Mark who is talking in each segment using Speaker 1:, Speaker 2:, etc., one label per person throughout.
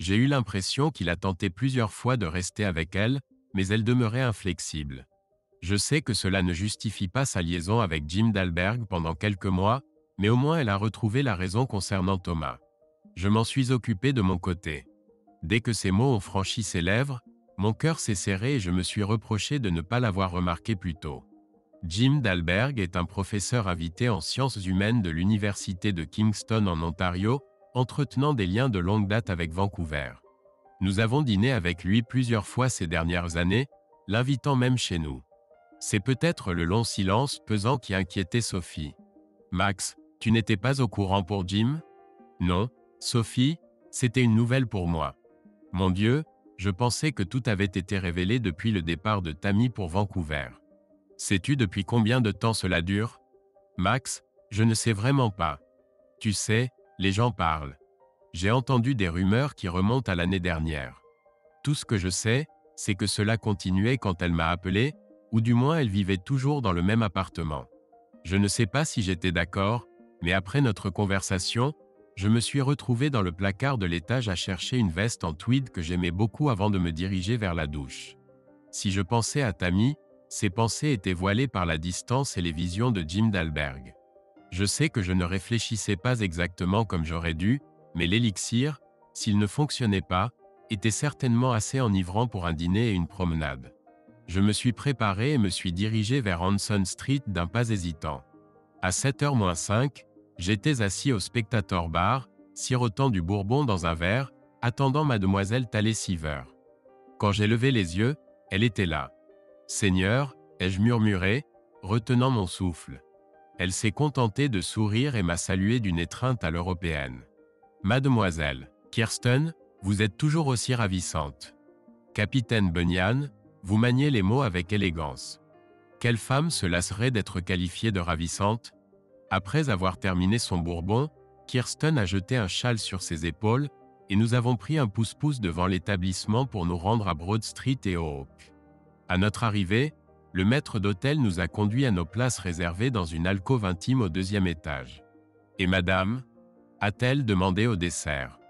Speaker 1: J'ai eu l'impression qu'il a tenté plusieurs fois de rester avec elle, mais elle demeurait inflexible. Je sais que cela ne justifie pas sa liaison avec Jim Dalberg pendant quelques mois, mais au moins elle a retrouvé la raison concernant Thomas. Je m'en suis occupé de mon côté. Dès que ces mots ont franchi ses lèvres, mon cœur s'est serré et je me suis reproché de ne pas l'avoir remarqué plus tôt. Jim Dalberg est un professeur invité en sciences humaines de l'Université de Kingston en Ontario, entretenant des liens de longue date avec Vancouver. Nous avons dîné avec lui plusieurs fois ces dernières années, l'invitant même chez nous. C'est peut-être le long silence pesant qui inquiétait Sophie. « Max, tu n'étais pas au courant pour Jim ?» ?»« Non, Sophie, c'était une nouvelle pour moi. Mon Dieu, je pensais que tout avait été révélé depuis le départ de Tammy pour Vancouver. Sais-tu depuis combien de temps cela dure ? Max, je ne sais vraiment pas. Tu sais, les gens parlent. J'ai entendu des rumeurs qui remontent à l'année dernière. Tout ce que je sais, c'est que cela continuait quand elle m'a appelé, ou du moins elle vivait toujours dans le même appartement. Je ne sais pas si j'étais d'accord, mais après notre conversation, je me suis retrouvé dans le placard de l'étage à chercher une veste en tweed que j'aimais beaucoup avant de me diriger vers la douche. Si je pensais à Tammy, ses pensées étaient voilées par la distance et les visions de Jim Dalberg. Je sais que je ne réfléchissais pas exactement comme j'aurais dû, mais l'élixir, s'il ne fonctionnait pas, était certainement assez enivrant pour un dîner et une promenade. Je me suis préparé et me suis dirigé vers Hanson Street d'un pas hésitant. À 7h-5, j'étais assis au Spectator Bar, sirotant du bourbon dans un verre, attendant mademoiselle Talley Seaver. Quand j'ai levé les yeux, elle était là. « Seigneur », ai-je murmuré, retenant mon souffle. Elle s'est contentée de sourire et m'a salué d'une étreinte à l'européenne. « Mademoiselle Kirsten, vous êtes toujours aussi ravissante. Capitaine Bunyan, vous maniez les mots avec élégance. Quelle femme se lasserait d'être qualifiée de ravissante ? » Après avoir terminé son bourbon, Kirsten a jeté un châle sur ses épaules, et nous avons pris un pouce-pouce devant l'établissement pour nous rendre à Broad Street et au Hawk. À notre arrivée, le maître d'hôtel nous a conduits à nos places réservées dans une alcôve intime au 2e étage. « Et madame ?» a-t-elle demandé au dessert.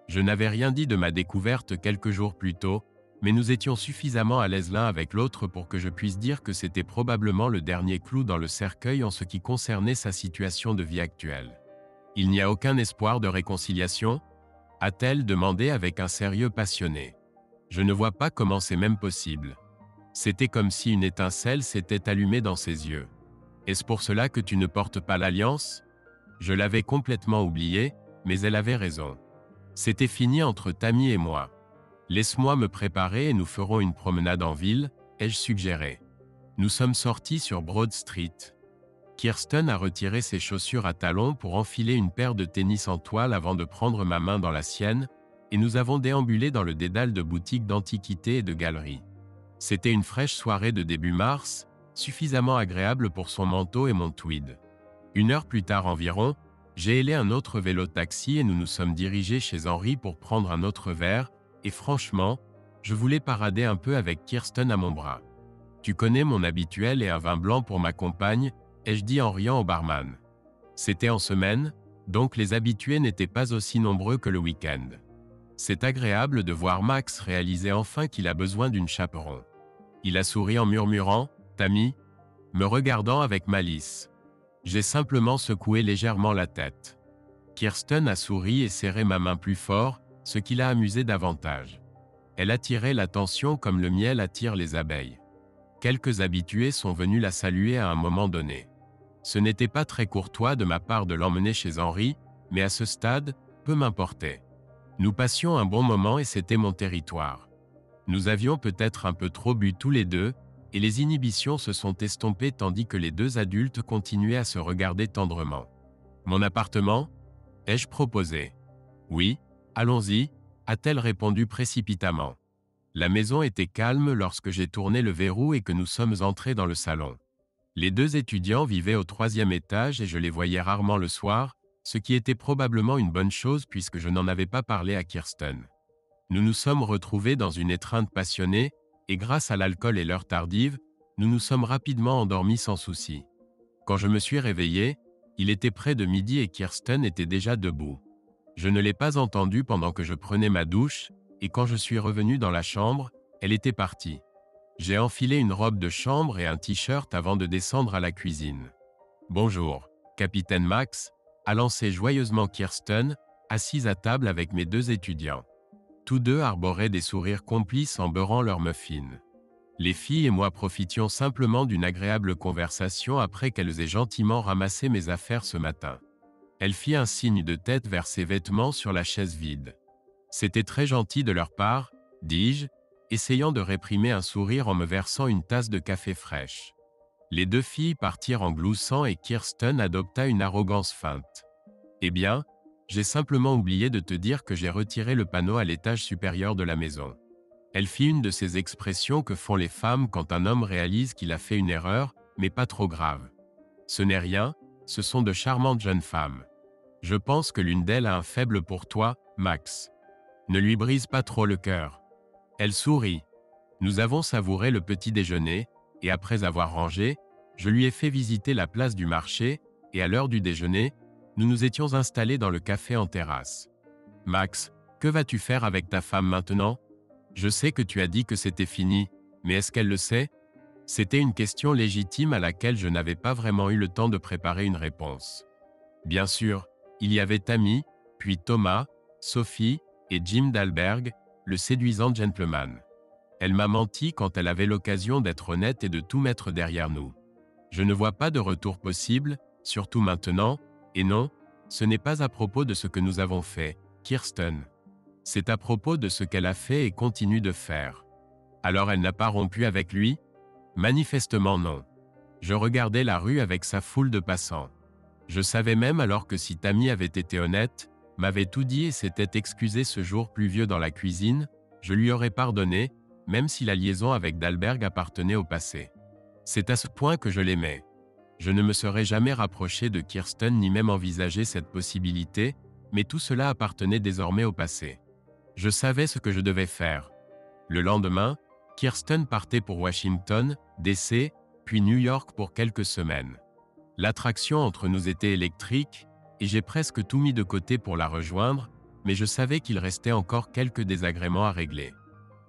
Speaker 1: Je n'avais rien dit de ma découverte quelques jours plus tôt, mais nous étions suffisamment à l'aise l'un avec l'autre pour que je puisse dire que c'était probablement le dernier clou dans le cercueil en ce qui concernait sa situation de vie actuelle. « Il n'y a aucun espoir de réconciliation ?» a-t-elle demandé avec un sérieux passionné. Je ne vois pas comment c'est même possible. C'était comme si une étincelle s'était allumée dans ses yeux. « Est-ce pour cela que tu ne portes pas l'alliance ?» Je l'avais complètement oublié, mais elle avait raison. C'était fini entre Tammy et moi. « Laisse-moi me préparer et nous ferons une promenade en ville », ai-je suggéré. Nous sommes sortis sur Broad Street. Kirsten a retiré ses chaussures à talons pour enfiler une paire de tennis en toile avant de prendre ma main dans la sienne, et nous avons déambulé dans le dédale de boutiques d'antiquités et de galeries. C'était une fraîche soirée de début mars, suffisamment agréable pour son manteau et mon tweed. 1 heure plus tard environ, j'ai hélé un autre vélo-taxi et nous nous sommes dirigés chez Henri pour prendre un autre verre, et franchement, je voulais parader un peu avec Kirsten à mon bras. « Tu connais mon habituel et un vin blanc pour ma compagne », ai-je dit en riant au barman. C'était en semaine, donc les habitués n'étaient pas aussi nombreux que le week-end. C'est agréable de voir Max réaliser enfin qu'il a besoin d'une chaperon. Il a souri en murmurant « Tammy », me regardant avec malice. J'ai simplement secoué légèrement la tête. Kirsten a souri et serré ma main plus fort, ce qui l'a amusé davantage. Elle attirait l'attention comme le miel attire les abeilles. Quelques habitués sont venus la saluer à un moment donné. Ce n'était pas très courtois de ma part de l'emmener chez Henri, mais à ce stade, peu m'importait. Nous passions un bon moment et c'était mon territoire. Nous avions peut-être un peu trop bu tous les deux, et les inhibitions se sont estompées tandis que les 2 adultes continuaient à se regarder tendrement. « Mon appartement ?» ai-je proposé. « Oui, allons-y », a-t-elle répondu précipitamment. La maison était calme lorsque j'ai tourné le verrou et que nous sommes entrés dans le salon. Les 2 étudiants vivaient au 3e étage et je les voyais rarement le soir, ce qui était probablement une bonne chose puisque je n'en avais pas parlé à Kirsten. Nous nous sommes retrouvés dans une étreinte passionnée, et grâce à l'alcool et l'heure tardive, nous nous sommes rapidement endormis sans souci. Quand je me suis réveillé, il était près de midi et Kirsten était déjà debout. Je ne l'ai pas entendue pendant que je prenais ma douche, et quand je suis revenu dans la chambre, elle était partie. J'ai enfilé une robe de chambre et un t-shirt avant de descendre à la cuisine. Bonjour, capitaine Max, a lancé joyeusement Kirsten, assise à table avec mes deux étudiants. Tous deux arboraient des sourires complices en beurrant leurs muffins. Les filles et moi profitions simplement d'une agréable conversation après qu'elles aient gentiment ramassé mes affaires ce matin. Elle fit un signe de tête vers ses vêtements sur la chaise vide. C'était très gentil de leur part, dis-je, essayant de réprimer un sourire en me versant une tasse de café fraîche. Les deux filles partirent en gloussant et Kirsten adopta une arrogance feinte. Eh bien, j'ai simplement oublié de te dire que j'ai retiré le panneau à l'étage supérieur de la maison. Elle fit une de ces expressions que font les femmes quand un homme réalise qu'il a fait une erreur, mais pas trop grave. Ce n'est rien, ce sont de charmantes jeunes femmes. Je pense que l'une d'elles a un faible pour toi, Max. Ne lui brise pas trop le cœur. Elle sourit. Nous avons savouré le petit déjeuner, et après avoir rangé, je lui ai fait visiter la place du marché, et à l'heure du déjeuner, nous nous étions installés dans le café en terrasse. Max, que vas-tu faire avec ta femme maintenant ? Je sais que tu as dit que c'était fini, mais est-ce qu'elle le sait ? C'était une question légitime à laquelle je n'avais pas vraiment eu le temps de préparer une réponse. Bien sûr, il y avait Tammy, puis Thomas, Sophie et Jim Dalberg, le séduisant gentleman. Elle m'a menti quand elle avait l'occasion d'être honnête et de tout mettre derrière nous. Je ne vois pas de retour possible, surtout maintenant, et non, ce n'est pas à propos de ce que nous avons fait, Kirsten. C'est à propos de ce qu'elle a fait et continue de faire. Alors elle n'a pas rompu avec lui ? Manifestement non. Je regardais la rue avec sa foule de passants. Je savais même alors que si Tammy avait été honnête, m'avait tout dit et s'était excusé ce jour pluvieux dans la cuisine, je lui aurais pardonné, même si la liaison avec Dalberg appartenait au passé. C'est à ce point que je l'aimais. Je ne me serais jamais rapproché de Kirsten ni même envisagé cette possibilité, mais tout cela appartenait désormais au passé. Je savais ce que je devais faire. Le lendemain, Kirsten partait pour Washington, D.C., puis New York pour quelques semaines. L'attraction entre nous était électrique, et j'ai presque tout mis de côté pour la rejoindre, mais je savais qu'il restait encore quelques désagréments à régler.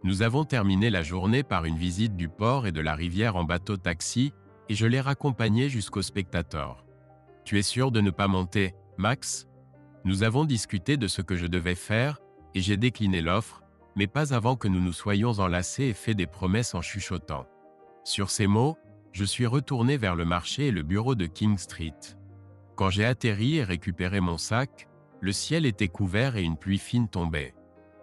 Speaker 1: Nous avons terminé la journée par une visite du port et de la rivière en bateau-taxi, et je l'ai raccompagné jusqu'au Spectator. « Tu es sûr de ne pas monter, Max ?» Nous avons discuté de ce que je devais faire, et j'ai décliné l'offre, mais pas avant que nous nous soyons enlacés et fait des promesses en chuchotant. Sur ces mots, je suis retourné vers le marché et le bureau de King Street. Quand j'ai atterri et récupéré mon sac, le ciel était couvert et une pluie fine tombait.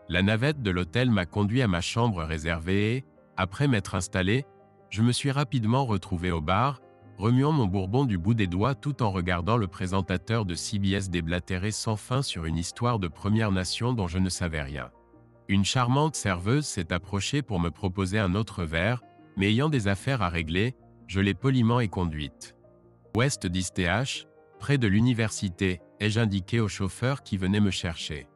Speaker 1: La navette de l'hôtel m'a conduit à ma chambre réservée et, après m'être installé, je me suis rapidement retrouvé au bar, remuant mon bourbon du bout des doigts tout en regardant le présentateur de CBS déblatérer sans fin sur une histoire de Première Nation dont je ne savais rien. Une charmante serveuse s'est approchée pour me proposer un autre verre, mais ayant des affaires à régler, je l'ai poliment éconduite. Ouest d'Isth, près de l'université, ai-je indiqué au chauffeur qui venait me chercher.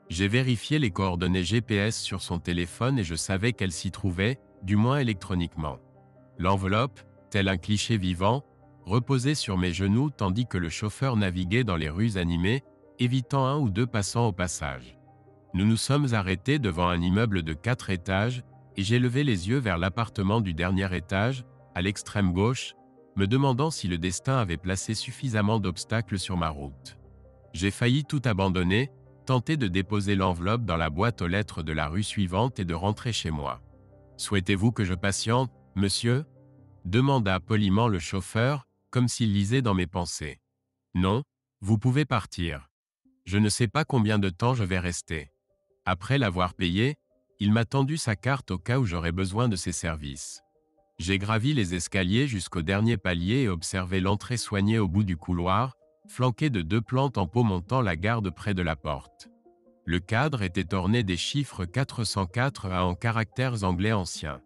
Speaker 1: J'ai vérifié les coordonnées GPS sur son téléphone et je savais qu'elle s'y trouvait, du moins électroniquement. L'enveloppe, tel un cliché vivant, reposait sur mes genoux tandis que le chauffeur naviguait dans les rues animées, évitant un ou deux passants au passage. Nous nous sommes arrêtés devant un immeuble de 4 étages et j'ai levé les yeux vers l'appartement du dernier étage, à l'extrême gauche, me demandant si le destin avait placé suffisamment d'obstacles sur ma route. J'ai failli tout abandonner, tenter de déposer l'enveloppe dans la boîte aux lettres de la rue suivante et de rentrer chez moi. « Souhaitez-vous que je patiente, monsieur ?» demanda poliment le chauffeur, comme s'il lisait dans mes pensées. « Non, vous pouvez partir. Je ne sais pas combien de temps je vais rester. » Après l'avoir payé, il m'a tendu sa carte au cas où j'aurais besoin de ses services. J'ai gravi les escaliers jusqu'au dernier palier et observé l'entrée soignée au bout du couloir, flanquée de 2 plantes en pot montant la garde près de la porte. Le cadre était orné des chiffres 404 à en caractères anglais anciens.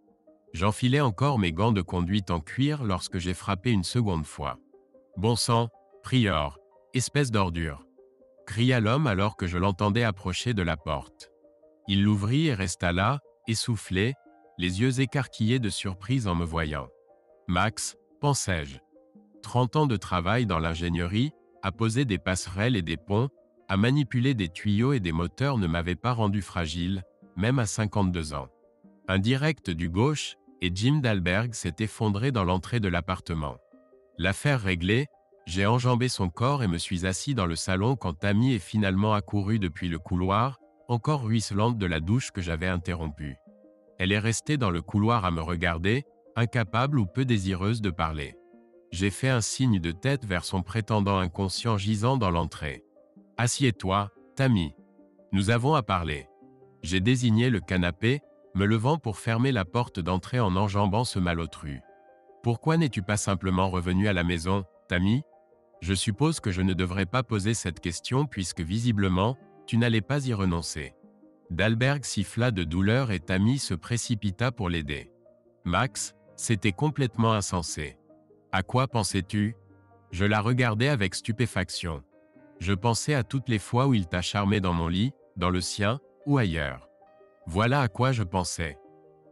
Speaker 1: J'enfilais encore mes gants de conduite en cuir lorsque j'ai frappé une seconde fois. « Bon sang, Prior, espèce d'ordure !» cria l'homme alors que je l'entendais approcher de la porte. Il l'ouvrit et resta là, essoufflé, les yeux écarquillés de surprise en me voyant. « Max, pensai-je. 30 ans de travail dans l'ingénierie, à poser des passerelles et des ponts, À manipuler des tuyaux et des moteurs ne m'avait pas rendu fragile, même à 52 ans. Un direct du gauche, et Jim Dalberg s'est effondré dans l'entrée de l'appartement. L'affaire réglée, j'ai enjambé son corps et me suis assis dans le salon quand Tammy est finalement accourue depuis le couloir, encore ruisselante de la douche que j'avais interrompue. Elle est restée dans le couloir à me regarder, incapable ou peu désireuse de parler. J'ai fait un signe de tête vers son prétendant inconscient gisant dans l'entrée. « Assieds-toi, Tammy. Nous avons à parler. » J'ai désigné le canapé, me levant pour fermer la porte d'entrée en enjambant ce malotru. « Pourquoi n'es-tu pas simplement revenu à la maison, Tammy ? Je suppose que je ne devrais pas poser cette question puisque visiblement, tu n'allais pas y renoncer. » Dalberg siffla de douleur et Tammy se précipita pour l'aider. « Max, c'était complètement insensé. À quoi pensais-tu ? » Je la regardais avec stupéfaction. Je pensais à toutes les fois où il t'a charmé dans mon lit, dans le sien, ou ailleurs. Voilà à quoi je pensais.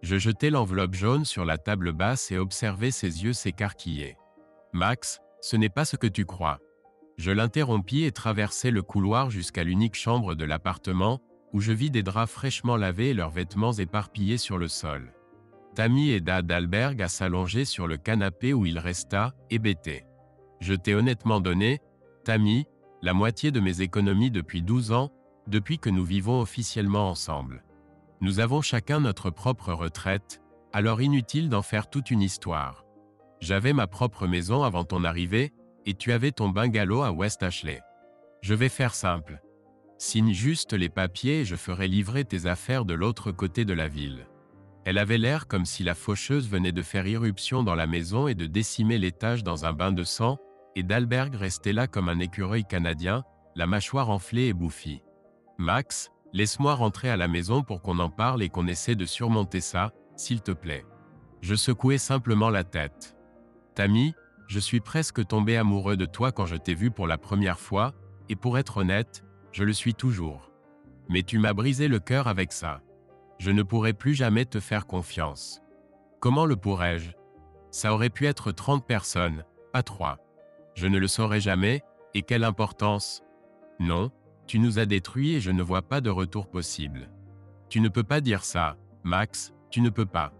Speaker 1: Je jetai l'enveloppe jaune sur la table basse et observai ses yeux s'écarquiller. « Max, ce n'est pas ce que tu crois. » Je l'interrompis et traversai le couloir jusqu'à l'unique chambre de l'appartement, où je vis des draps fraîchement lavés et leurs vêtements éparpillés sur le sol. Tammy aida Dalberg à s'allonger sur le canapé où il resta, hébété. Je t'ai honnêtement donné, Tammy, la moitié de mes économies depuis 12 ans, depuis que nous vivons officiellement ensemble. Nous avons chacun notre propre retraite, alors inutile d'en faire toute une histoire. J'avais ma propre maison avant ton arrivée, et tu avais ton bungalow à West Ashley. Je vais faire simple. Signe juste les papiers et je ferai livrer tes affaires de l'autre côté de la ville. Elle avait l'air comme si la faucheuse venait de faire irruption dans la maison et de décimer l'étage dans un bain de sang, et Dalberg restait là comme un écureuil canadien, la mâchoire enflée et bouffie. « Max, laisse-moi rentrer à la maison pour qu'on en parle et qu'on essaie de surmonter ça, s'il te plaît. » Je secouai simplement la tête. « Tammy, je suis presque tombé amoureux de toi quand je t'ai vu pour la première fois, et pour être honnête, je le suis toujours. Mais tu m'as brisé le cœur avec ça. Je ne pourrai plus jamais te faire confiance. Comment le pourrais-je? Ça aurait pu être 30 personnes, pas 3. Je ne le saurais jamais, et quelle importance? Non, tu nous as détruits et je ne vois pas de retour possible. Tu ne peux pas dire ça, Max, tu ne peux pas.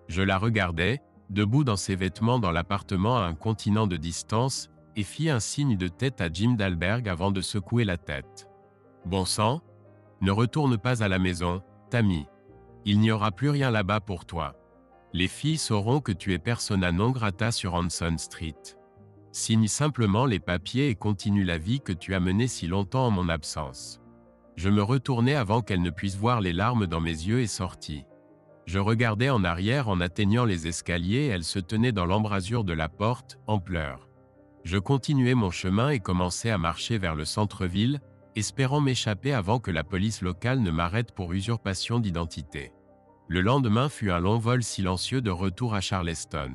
Speaker 1: Je la regardais, debout dans ses vêtements dans l'appartement à un continent de distance, et fit un signe de tête à Jim Dalberg avant de secouer la tête. Bon sang, ne retourne pas à la maison, Tammy. Il n'y aura plus rien là-bas pour toi. Les filles sauront que tu es persona non grata sur Hanson Street. Signe simplement les papiers et continue la vie que tu as menée si longtemps en mon absence. Je me retournai avant qu'elle ne puisse voir les larmes dans mes yeux et sortis. Je regardais en arrière en atteignant les escaliers et elle se tenait dans l'embrasure de la porte, en pleurs. Je continuai mon chemin et commençai à marcher vers le centre-ville, espérant m'échapper avant que la police locale ne m'arrête pour usurpation d'identité. Le lendemain fut un long vol silencieux de retour à Charleston.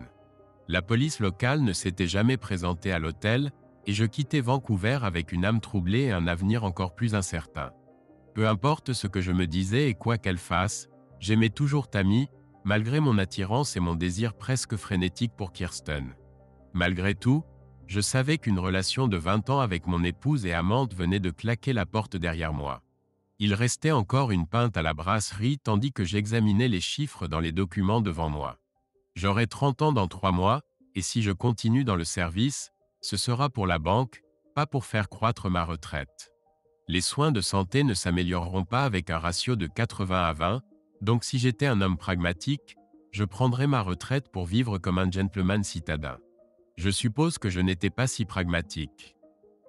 Speaker 1: La police locale ne s'était jamais présentée à l'hôtel, et je quittais Vancouver avec une âme troublée et un avenir encore plus incertain. Peu importe ce que je me disais et quoi qu'elle fasse, j'aimais toujours Tammy, malgré mon attirance et mon désir presque frénétique pour Kirsten. Malgré tout, je savais qu'une relation de 20 ans avec mon épouse et amante venait de claquer la porte derrière moi. Il restait encore une pinte à la brasserie tandis que j'examinais les chiffres dans les documents devant moi. J'aurai 30 ans dans 3 mois, et si je continue dans le service, ce sera pour la banque, pas pour faire croître ma retraite. Les soins de santé ne s'amélioreront pas avec un ratio de 80-20, donc si j'étais un homme pragmatique, je prendrais ma retraite pour vivre comme un gentleman citadin. Je suppose que je n'étais pas si pragmatique.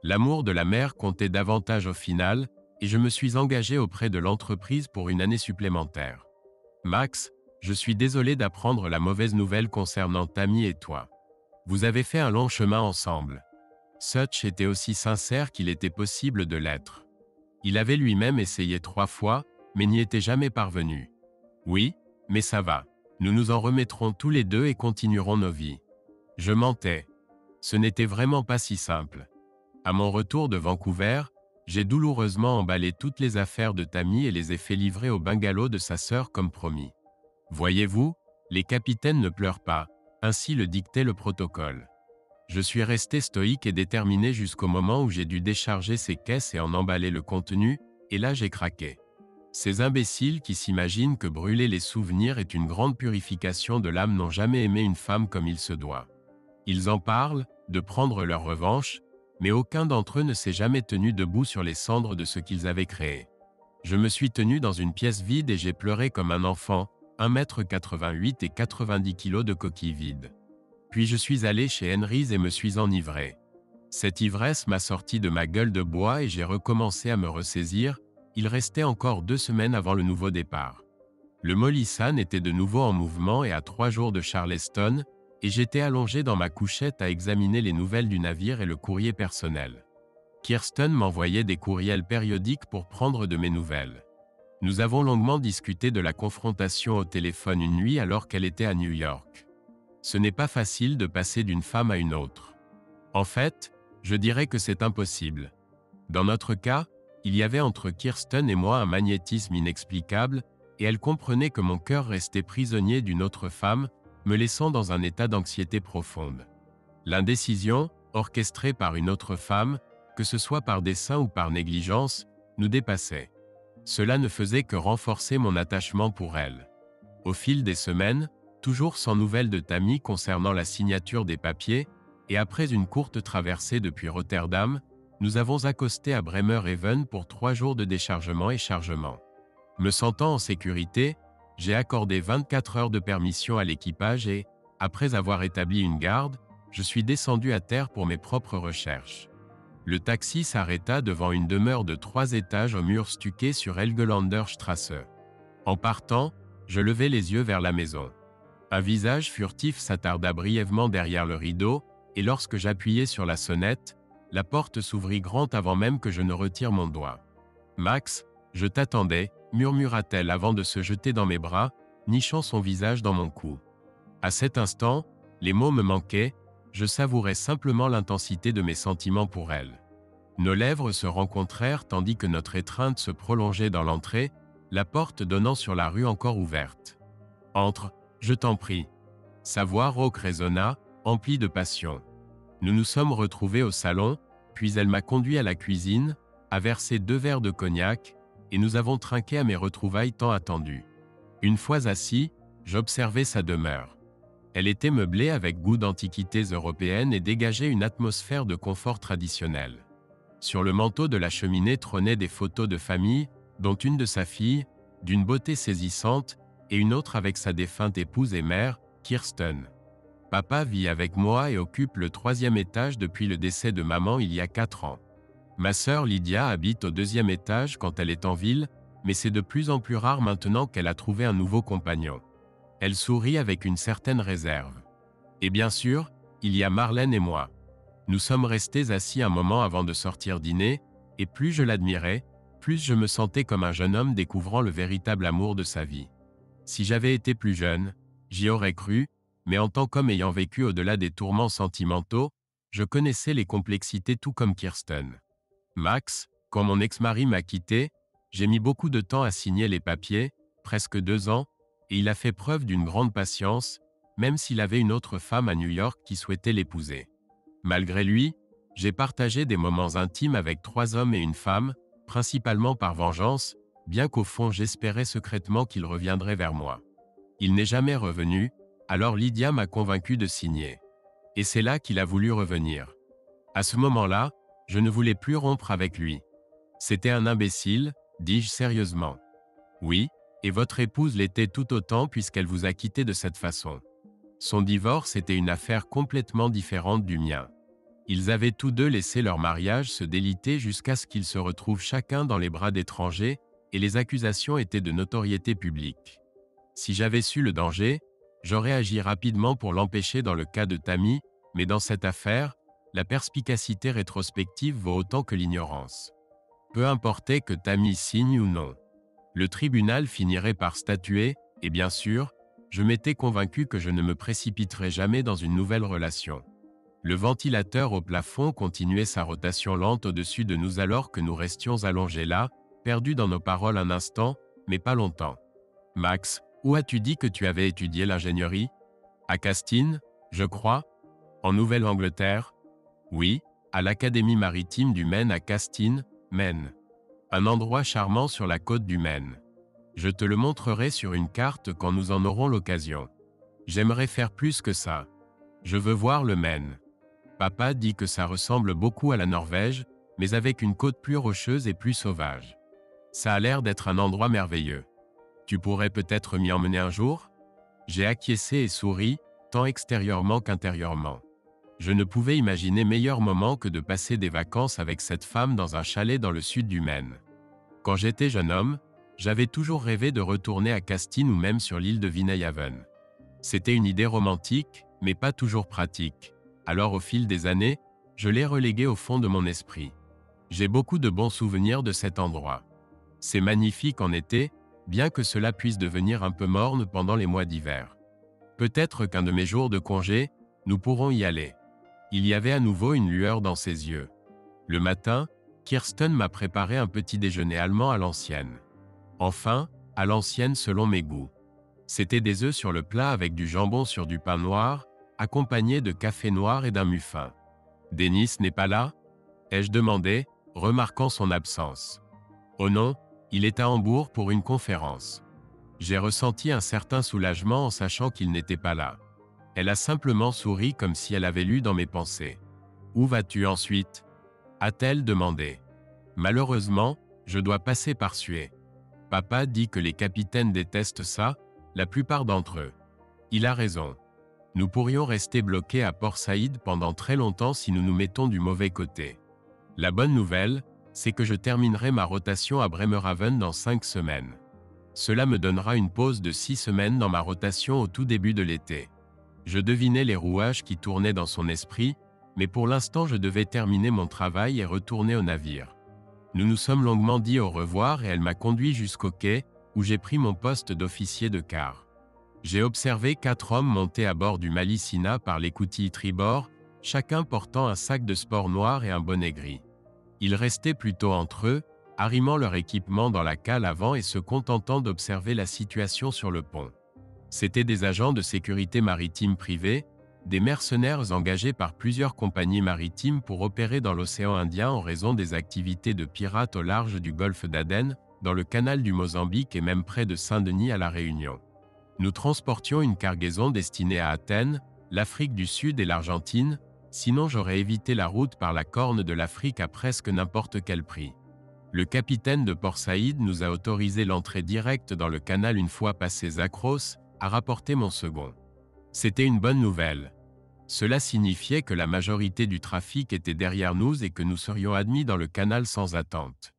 Speaker 1: L'amour de la mère comptait davantage au final, et je me suis engagé auprès de l'entreprise pour une année supplémentaire. Max, je suis désolé d'apprendre la mauvaise nouvelle concernant Tammy et toi. Vous avez fait un long chemin ensemble. Sutch était aussi sincère qu'il était possible de l'être. Il avait lui-même essayé 3 fois, mais n'y était jamais parvenu. Oui, mais ça va. Nous nous en remettrons tous les deux et continuerons nos vies. Je mentais. Ce n'était vraiment pas si simple. À mon retour de Vancouver, j'ai douloureusement emballé toutes les affaires de Tammy et les ai fait livrer au bungalow de sa sœur comme promis. Voyez-vous, les capitaines ne pleurent pas, ainsi le dictait le protocole. Je suis resté stoïque et déterminé jusqu'au moment où j'ai dû décharger ces caisses et en emballer le contenu, et là j'ai craqué. Ces imbéciles qui s'imaginent que brûler les souvenirs est une grande purification de l'âme n'ont jamais aimé une femme comme il se doit. Ils en parlent, de prendre leur revanche, mais aucun d'entre eux ne s'est jamais tenu debout sur les cendres de ce qu'ils avaient créé. Je me suis tenu dans une pièce vide et j'ai pleuré comme un enfant, 1,88 m et 90 kg de coquilles vides. Puis je suis allé chez Henry's et me suis enivré. Cette ivresse m'a sorti de ma gueule de bois et j'ai recommencé à me ressaisir. Il restait encore 2 semaines avant le nouveau départ. Le Molissan était de nouveau en mouvement et à 3 jours de Charleston, et j'étais allongé dans ma couchette à examiner les nouvelles du navire et le courrier personnel. Kirsten m'envoyait des courriels périodiques pour prendre de mes nouvelles. Nous avons longuement discuté de la confrontation au téléphone une nuit alors qu'elle était à New York. Ce n'est pas facile de passer d'une femme à une autre. En fait, je dirais que c'est impossible. Dans notre cas, il y avait entre Kirsten et moi un magnétisme inexplicable, et elle comprenait que mon cœur restait prisonnier d'une autre femme, me laissant dans un état d'anxiété profonde. L'indécision, orchestrée par une autre femme, que ce soit par dessein ou par négligence, nous dépassait. Cela ne faisait que renforcer mon attachement pour elle. Au fil des semaines, toujours sans nouvelles de Tammy concernant la signature des papiers, et après une courte traversée depuis Rotterdam, nous avons accosté à Bremerhaven pour 3 jours de déchargement et chargement. Me sentant en sécurité, j'ai accordé 24 heures de permission à l'équipage et, après avoir établi une garde, je suis descendu à terre pour mes propres recherches. Le taxi s'arrêta devant une demeure de 3 étages aux murs stuqués sur Helgelander Strasse. En partant, je levai les yeux vers la maison. Un visage furtif s'attarda brièvement derrière le rideau, et lorsque j'appuyai sur la sonnette, la porte s'ouvrit grand avant même que je ne retire mon doigt. « Max, je t'attendais », murmura-t-elle avant de se jeter dans mes bras, nichant son visage dans mon cou. À cet instant, les mots me manquaient, je savourais simplement l'intensité de mes sentiments pour elle. Nos lèvres se rencontrèrent tandis que notre étreinte se prolongeait dans l'entrée, la porte donnant sur la rue encore ouverte. « Entre, je t'en prie. » Sa voix rauque résonna, emplie de passion. Nous nous sommes retrouvés au salon, puis elle m'a conduit à la cuisine, a versé 2 verres de cognac, et nous avons trinqué à mes retrouvailles tant attendues. Une fois assis, j'observais sa demeure. Elle était meublée avec goût d'antiquités européennes et dégageait une atmosphère de confort traditionnel. Sur le manteau de la cheminée trônaient des photos de famille, dont une de sa fille, d'une beauté saisissante, et une autre avec sa défunte épouse et mère, Kirsten. Papa vit avec moi et occupe le 3e étage depuis le décès de maman il y a 4 ans. Ma sœur Lydia habite au 2e étage quand elle est en ville, mais c'est de plus en plus rare maintenant qu'elle a trouvé un nouveau compagnon. Elle sourit avec une certaine réserve. Et bien sûr, il y a Marlène et moi. Nous sommes restés assis un moment avant de sortir dîner, et plus je l'admirais, plus je me sentais comme un jeune homme découvrant le véritable amour de sa vie. Si j'avais été plus jeune, j'y aurais cru, mais en tant qu'homme ayant vécu au-delà des tourments sentimentaux, je connaissais les complexités tout comme Kirsten. Max, quand mon ex-mari m'a quitté, j'ai mis beaucoup de temps à signer les papiers, presque 2 ans, et il a fait preuve d'une grande patience, même s'il avait une autre femme à New York qui souhaitait l'épouser. Malgré lui, j'ai partagé des moments intimes avec 3 hommes et une femme, principalement par vengeance, bien qu'au fond j'espérais secrètement qu'il reviendrait vers moi. Il n'est jamais revenu, alors Lydia m'a convaincu de signer. Et c'est là qu'il a voulu revenir. À ce moment-là, je ne voulais plus rompre avec lui. C'était un imbécile, dis-je sérieusement. Oui, et votre épouse l'était tout autant puisqu'elle vous a quitté de cette façon. Son divorce était une affaire complètement différente du mien. Ils avaient tous deux laissé leur mariage se déliter jusqu'à ce qu'ils se retrouvent chacun dans les bras d'étrangers, et les accusations étaient de notoriété publique. Si j'avais su le danger, j'aurais agi rapidement pour l'empêcher dans le cas de Tammy, mais dans cette affaire, la perspicacité rétrospective vaut autant que l'ignorance. Peu importait que Tammy signe ou non. Le tribunal finirait par statuer, et bien sûr, je m'étais convaincu que je ne me précipiterais jamais dans une nouvelle relation. Le ventilateur au plafond continuait sa rotation lente au-dessus de nous alors que nous restions allongés là, perdus dans nos paroles un instant, mais pas longtemps. « Max, où as-tu dit que tu avais étudié l'ingénierie ? À Castine, je crois. En Nouvelle-Angleterre? Oui, à l'Académie maritime du Maine à Castine, Maine. Un endroit charmant sur la côte du Maine. Je te le montrerai sur une carte quand nous en aurons l'occasion. J'aimerais faire plus que ça. Je veux voir le Maine. Papa dit que ça ressemble beaucoup à la Norvège, mais avec une côte plus rocheuse et plus sauvage. Ça a l'air d'être un endroit merveilleux. Tu pourrais peut-être m'y emmener un jour? J'ai acquiescé et souri, tant extérieurement qu'intérieurement. Je ne pouvais imaginer meilleur moment que de passer des vacances avec cette femme dans un chalet dans le sud du Maine. Quand j'étais jeune homme, j'avais toujours rêvé de retourner à Castine ou même sur l'île de Vineyhaven. C'était une idée romantique, mais pas toujours pratique. Alors au fil des années, je l'ai relégué au fond de mon esprit. J'ai beaucoup de bons souvenirs de cet endroit. C'est magnifique en été, bien que cela puisse devenir un peu morne pendant les mois d'hiver. Peut-être qu'un de mes jours de congé, nous pourrons y aller. Il y avait à nouveau une lueur dans ses yeux. Le matin, Kirsten m'a préparé un petit déjeuner allemand à l'ancienne. Enfin, à l'ancienne selon mes goûts. C'était des œufs sur le plat avec du jambon sur du pain noir, accompagné de café noir et d'un muffin. « Denis n'est pas là ?» ai-je demandé, remarquant son absence. « Oh non, il est à Hambourg pour une conférence. » J'ai ressenti un certain soulagement en sachant qu'il n'était pas là. Elle a simplement souri comme si elle avait lu dans mes pensées. « Où vas-tu ensuite ?» a-t-elle demandé. « Malheureusement, je dois passer par Suez. Papa dit que les capitaines détestent ça, la plupart d'entre eux. Il a raison. Nous pourrions rester bloqués à Port Saïd pendant très longtemps si nous nous mettons du mauvais côté. La bonne nouvelle, c'est que je terminerai ma rotation à Bremerhaven dans 5 semaines. Cela me donnera une pause de 6 semaines dans ma rotation au tout début de l'été. Je devinais les rouages qui tournaient dans son esprit, mais pour l'instant je devais terminer mon travail et retourner au navire. Nous nous sommes longuement dit au revoir et elle m'a conduit jusqu'au quai, où j'ai pris mon poste d'officier de quart. J'ai observé 4 hommes monter à bord du Malicina par l'écoutille tribord, chacun portant un sac de sport noir et un bonnet gris. Ils restaient plutôt entre eux, arrimant leur équipement dans la cale avant et se contentant d'observer la situation sur le pont. C'étaient des agents de sécurité maritime privés, des mercenaires engagés par plusieurs compagnies maritimes pour opérer dans l'océan Indien en raison des activités de pirates au large du golfe d'Aden, dans le canal du Mozambique et même près de Saint-Denis à La Réunion. Nous transportions une cargaison destinée à Athènes, l'Afrique du Sud et l'Argentine, sinon j'aurais évité la route par la Corne de l'Afrique à presque n'importe quel prix. Le capitaine de Port Saïd nous a autorisé l'entrée directe dans le canal une fois passé Zakros, a rapporté mon second. C'était une bonne nouvelle. Cela signifiait que la majorité du trafic était derrière nous et que nous serions admis dans le canal sans attente.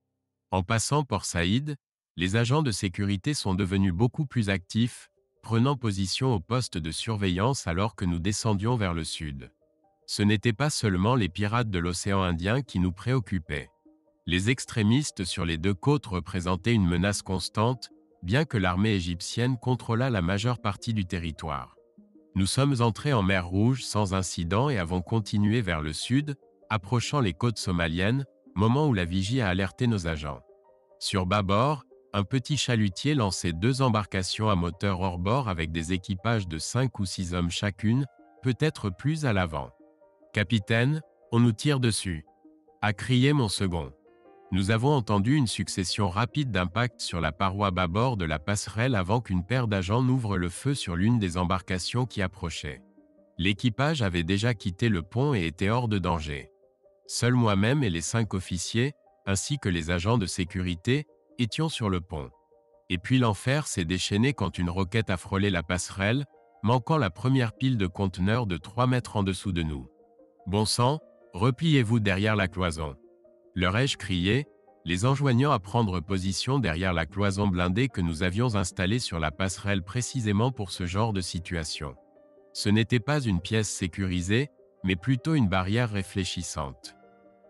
Speaker 1: En passant Port Saïd, les agents de sécurité sont devenus beaucoup plus actifs, prenant position au poste de surveillance alors que nous descendions vers le sud. Ce n'étaient pas seulement les pirates de l'océan Indien qui nous préoccupaient. Les extrémistes sur les 2 côtes représentaient une menace constante, bien que l'armée égyptienne contrôlât la majeure partie du territoire. Nous sommes entrés en mer Rouge sans incident et avons continué vers le sud, approchant les côtes somaliennes, moment où la vigie a alerté nos agents. Sur bâbord, un petit chalutier lançait 2 embarcations à moteur hors-bord avec des équipages de 5 ou 6 hommes chacune, peut-être plus à l'avant. « Capitaine, on nous tire dessus !» a crié mon second. Nous avons entendu une succession rapide d'impacts sur la paroi bâbord de la passerelle avant qu'une paire d'agents n'ouvre le feu sur l'une des embarcations qui approchait. L'équipage avait déjà quitté le pont et était hors de danger. Seul moi-même et les 5 officiers, ainsi que les agents de sécurité, étions sur le pont. Et puis l'enfer s'est déchaîné quand une roquette a frôlé la passerelle, manquant la première pile de conteneurs de 3 mètres en dessous de nous. « Bon sang, repliez-vous derrière la cloison !» leur ai-je crié, les enjoignant à prendre position derrière la cloison blindée que nous avions installée sur la passerelle précisément pour ce genre de situation. Ce n'était pas une pièce sécurisée, mais plutôt une barrière réfléchissante.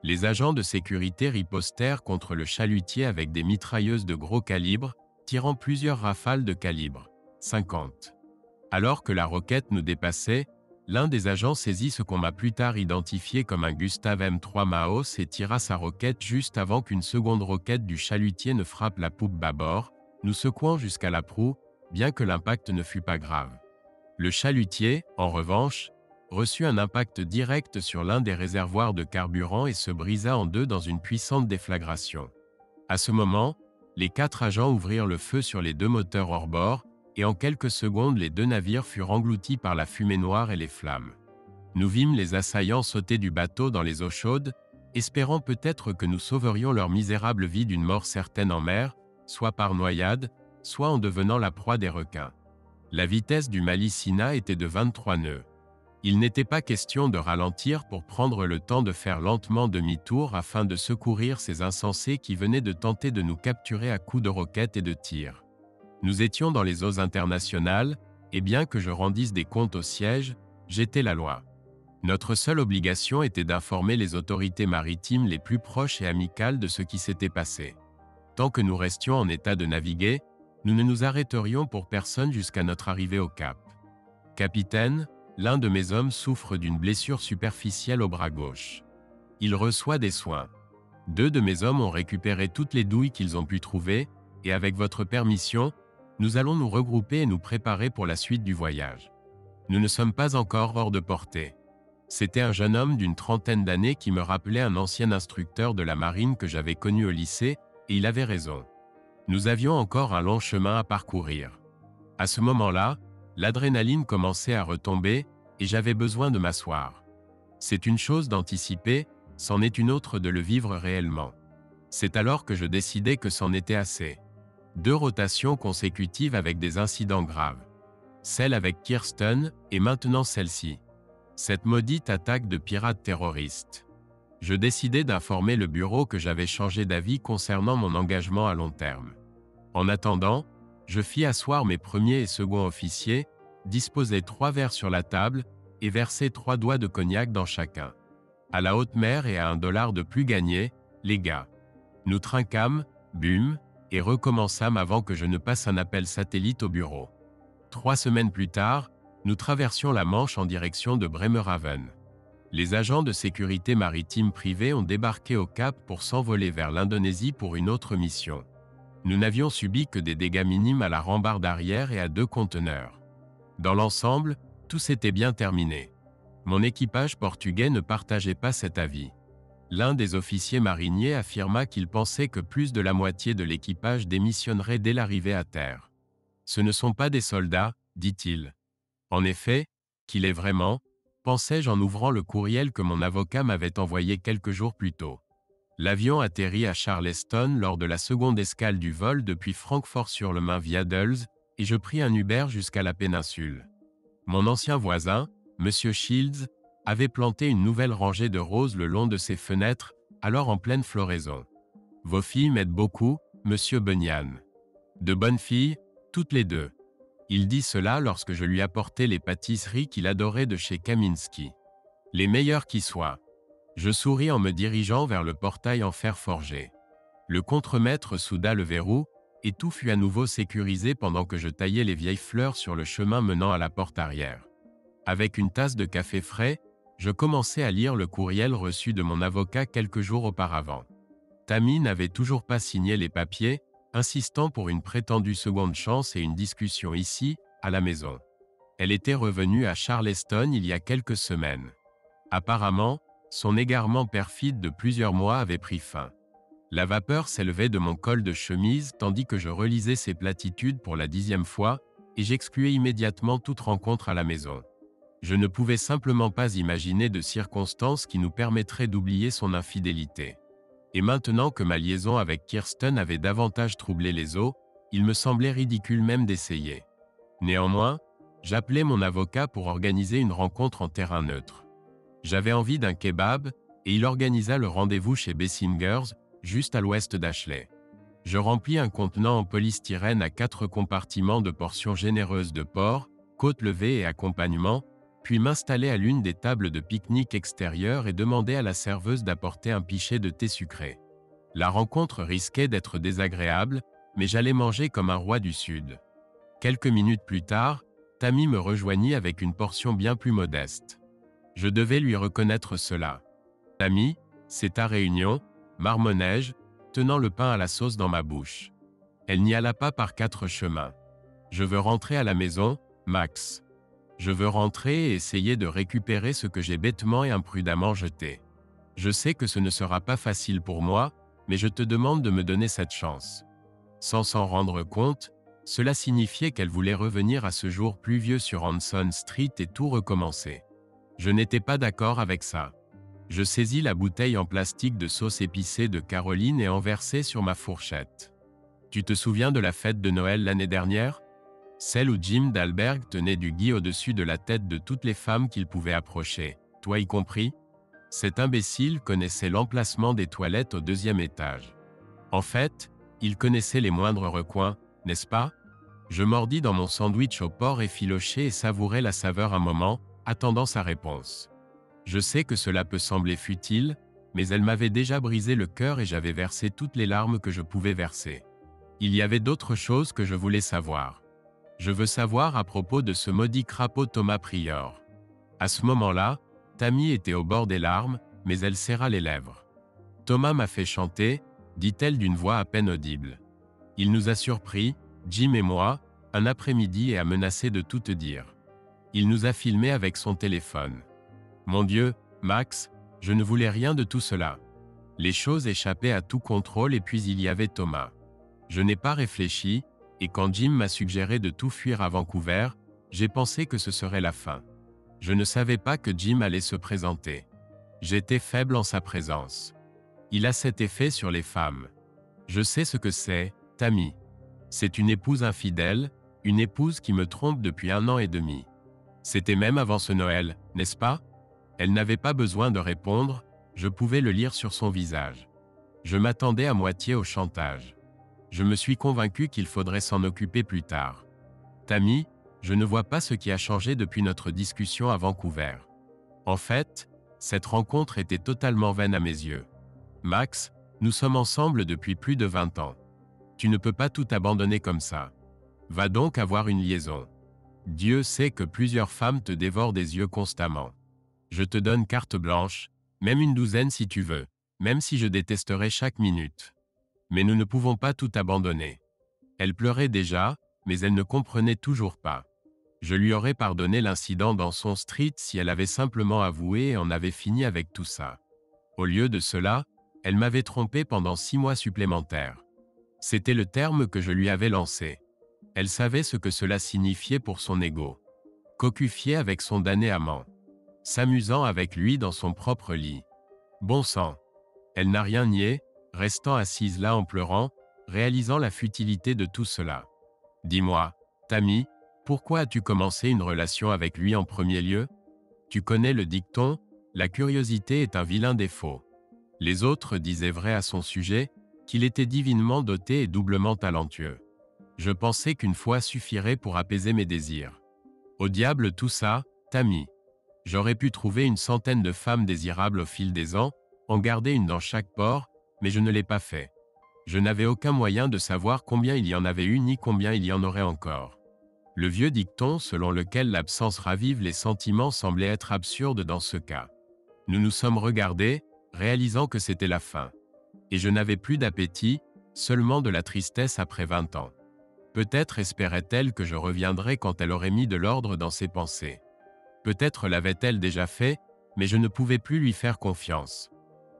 Speaker 1: Les agents de sécurité ripostèrent contre le chalutier avec des mitrailleuses de gros calibre, tirant plusieurs rafales de calibre 50. Alors que la roquette nous dépassait, l'un des agents saisit ce qu'on m'a plus tard identifié comme un Gustav M3 Maos et tira sa roquette juste avant qu'une seconde roquette du chalutier ne frappe la poupe bâbord, nous secouant jusqu'à la proue, bien que l'impact ne fût pas grave. Le chalutier, en revanche, reçut un impact direct sur l'un des réservoirs de carburant et se brisa en deux dans une puissante déflagration. À ce moment, les 4 agents ouvrirent le feu sur les 2 moteurs hors bord, et en quelques secondes les 2 navires furent engloutis par la fumée noire et les flammes. Nous vîmes les assaillants sauter du bateau dans les eaux chaudes, espérant peut-être que nous sauverions leur misérable vie d'une mort certaine en mer, soit par noyade, soit en devenant la proie des requins. La vitesse du Malicina était de 23 nœuds. Il n'était pas question de ralentir pour prendre le temps de faire lentement demi-tour afin de secourir ces insensés qui venaient de tenter de nous capturer à coups de roquettes et de tirs. Nous étions dans les eaux internationales, et bien que je rendisse des comptes au siège, j'étais la loi. Notre seule obligation était d'informer les autorités maritimes les plus proches et amicales de ce qui s'était passé. Tant que nous restions en état de naviguer, nous ne nous arrêterions pour personne jusqu'à notre arrivée au cap. Capitaine, l'un de mes hommes souffre d'une blessure superficielle au bras gauche. Il reçoit des soins. 2 de mes hommes ont récupéré toutes les douilles qu'ils ont pu trouver, et avec votre permission, nous allons nous regrouper et nous préparer pour la suite du voyage. Nous ne sommes pas encore hors de portée. C'était un jeune homme d'une trentaine d'années qui me rappelait un ancien instructeur de la marine que j'avais connu au lycée, et il avait raison. Nous avions encore un long chemin à parcourir. À ce moment-là, l'adrénaline commençait à retomber, et j'avais besoin de m'asseoir. C'est une chose d'anticiper, c'en est une autre de le vivre réellement. C'est alors que je décidai que c'en était assez. 2 rotations consécutives avec des incidents graves. Celle avec Kirsten, et maintenant celle-ci. Cette maudite attaque de pirates terroristes. Je décidai d'informer le bureau que j'avais changé d'avis concernant mon engagement à long terme. En attendant, je fis asseoir mes premiers et seconds officiers, disposai 3 verres sur la table et versai 3 doigts de cognac dans chacun. À la haute mer et à $1 de plus gagné, les gars. Nous trinquâmes, bûmes, et recommençâmes avant que je ne passe un appel satellite au bureau. 3 semaines plus tard, nous traversions la Manche en direction de Bremerhaven. Les agents de sécurité maritime privés ont débarqué au Cap pour s'envoler vers l'Indonésie pour une autre mission. Nous n'avions subi que des dégâts minimes à la rambarde arrière et à 2 conteneurs. Dans l'ensemble, tout s'était bien terminé. Mon équipage portugais ne partageait pas cet avis. L'un des officiers mariniers affirma qu'il pensait que plus de la moitié de l'équipage démissionnerait dès l'arrivée à terre. Ce ne sont pas des soldats, dit-il. En effet, qu'il est vraiment, pensai-je en ouvrant le courriel que mon avocat m'avait envoyé quelques jours plus tôt. L'avion atterrit à Charleston lors de la seconde escale du vol depuis Francfort-sur-le-Main via Dulles, et je pris un Uber jusqu'à la péninsule. Mon ancien voisin, M. Shields, avait planté une nouvelle rangée de roses le long de ses fenêtres, alors en pleine floraison. « Vos filles m'aident beaucoup, Monsieur Bunyan. De bonnes filles, toutes les 2. Il dit cela lorsque je lui apportai les pâtisseries qu'il adorait de chez Kaminski. Les meilleures qui soient. Je souris en me dirigeant vers le portail en fer forgé. Le contremaître souda le verrou, et tout fut à nouveau sécurisé pendant que je taillais les vieilles fleurs sur le chemin menant à la porte arrière. Avec une tasse de café frais, je commençai à lire le courriel reçu de mon avocat quelques jours auparavant. Tammy n'avait toujours pas signé les papiers, insistant pour une prétendue seconde chance et une discussion ici, à la maison. Elle était revenue à Charleston il y a quelques semaines. Apparemment, son égarement perfide de plusieurs mois avait pris fin. La vapeur s'élevait de mon col de chemise tandis que je relisais ses platitudes pour la 10e fois, et j'excluais immédiatement toute rencontre à la maison. Je ne pouvais simplement pas imaginer de circonstances qui nous permettraient d'oublier son infidélité. Et maintenant que ma liaison avec Kirsten avait davantage troublé les eaux, il me semblait ridicule même d'essayer. Néanmoins, j'appelai mon avocat pour organiser une rencontre en terrain neutre. J'avais envie d'un kebab, et il organisa le rendez-vous chez Bessinger's, juste à l'ouest d'Ashley. Je remplis un contenant en polystyrène à 4 compartiments de portions généreuses de porc, côte levée et accompagnement, puis m'installai à l'une des tables de pique-nique extérieures et demandai à la serveuse d'apporter un pichet de thé sucré. La rencontre risquait d'être désagréable, mais j'allais manger comme un roi du Sud. Quelques minutes plus tard, Tammy me rejoignit avec une portion bien plus modeste. Je devais lui reconnaître cela. « Tammy, c'est ta réunion », marmonnai-je, tenant le pain à la sauce dans ma bouche. Elle n'y alla pas par 4 chemins. « Je veux rentrer à la maison, Max. » Je veux rentrer et essayer de récupérer ce que j'ai bêtement et imprudemment jeté. Je sais que ce ne sera pas facile pour moi, mais je te demande de me donner cette chance. » Sans s'en rendre compte, cela signifiait qu'elle voulait revenir à ce jour pluvieux sur Hanson Street et tout recommencer. Je n'étais pas d'accord avec ça. Je saisis la bouteille en plastique de sauce épicée de Caroline et en versai sur ma fourchette. « Tu te souviens de la fête de Noël l'année dernière ? Celle où Jim Dalberg tenait du gui au-dessus de la tête de toutes les femmes qu'il pouvait approcher, toi y compris ? Cet imbécile connaissait l'emplacement des toilettes au 2e étage. En fait, il connaissait les moindres recoins, n'est-ce pas ? Je mordis dans mon sandwich au porc effiloché et savourai la saveur un moment, attendant sa réponse. Je sais que cela peut sembler futile, mais elle m'avait déjà brisé le cœur et j'avais versé toutes les larmes que je pouvais verser. Il y avait d'autres choses que je voulais savoir. Je veux savoir à propos de ce maudit crapaud Thomas Prior. À ce moment-là, Tammy était au bord des larmes, mais elle serra les lèvres. Thomas m'a fait chanter, dit-elle d'une voix à peine audible. Il nous a surpris, Jim et moi, un après-midi et a menacé de tout te dire. Il nous a filmés avec son téléphone. Mon Dieu, Max, je ne voulais rien de tout cela. Les choses échappaient à tout contrôle et puis il y avait Thomas. Je n'ai pas réfléchi, et quand Jim m'a suggéré de tout fuir à Vancouver, j'ai pensé que ce serait la fin. Je ne savais pas que Jim allait se présenter. J'étais faible en sa présence. Il a cet effet sur les femmes. Je sais ce que c'est, Tammy. C'est une épouse infidèle, une épouse qui me trompe depuis 1 an et demi. C'était même avant ce Noël, n'est-ce pas ? Elle n'avait pas besoin de répondre, je pouvais le lire sur son visage. Je m'attendais à moitié au chantage. Je me suis convaincu qu'il faudrait s'en occuper plus tard. Tammy, je ne vois pas ce qui a changé depuis notre discussion à Vancouver. En fait, cette rencontre était totalement vaine à mes yeux. Max, nous sommes ensemble depuis plus de 20 ans. Tu ne peux pas tout abandonner comme ça. Va donc avoir une liaison. Dieu sait que plusieurs femmes te dévorent des yeux constamment. Je te donne carte blanche, même une 12aine si tu veux, même si je détesterai chaque minute. Mais nous ne pouvons pas tout abandonner. Elle pleurait déjà, mais elle ne comprenait toujours pas. Je lui aurais pardonné l'incident dans son street si elle avait simplement avoué et en avait fini avec tout ça. Au lieu de cela, elle m'avait trompé pendant 6 mois supplémentaires. C'était le terme que je lui avais lancé. Elle savait ce que cela signifiait pour son ego. Cocufier avec son damné amant. S'amusant avec lui dans son propre lit. Bon sang. Elle n'a rien nié, restant assise là en pleurant, réalisant la futilité de tout cela. Dis-moi, Tammy, pourquoi as-tu commencé une relation avec lui en premier lieu ? Tu connais le dicton, la curiosité est un vilain défaut. Les autres disaient vrai à son sujet, qu'il était divinement doté et doublement talentueux. Je pensais qu'une fois suffirait pour apaiser mes désirs. Au diable tout ça, Tammy. J'aurais pu trouver une centaine de femmes désirables au fil des ans, en garder une dans chaque port, mais je ne l'ai pas fait. Je n'avais aucun moyen de savoir combien il y en avait eu ni combien il y en aurait encore. Le vieux dicton selon lequel l'absence ravive les sentiments semblait être absurde dans ce cas. Nous nous sommes regardés, réalisant que c'était la fin. Et je n'avais plus d'appétit, seulement de la tristesse après 20 ans. Peut-être espérait-elle que je reviendrais quand elle aurait mis de l'ordre dans ses pensées. Peut-être l'avait-elle déjà fait, mais je ne pouvais plus lui faire confiance.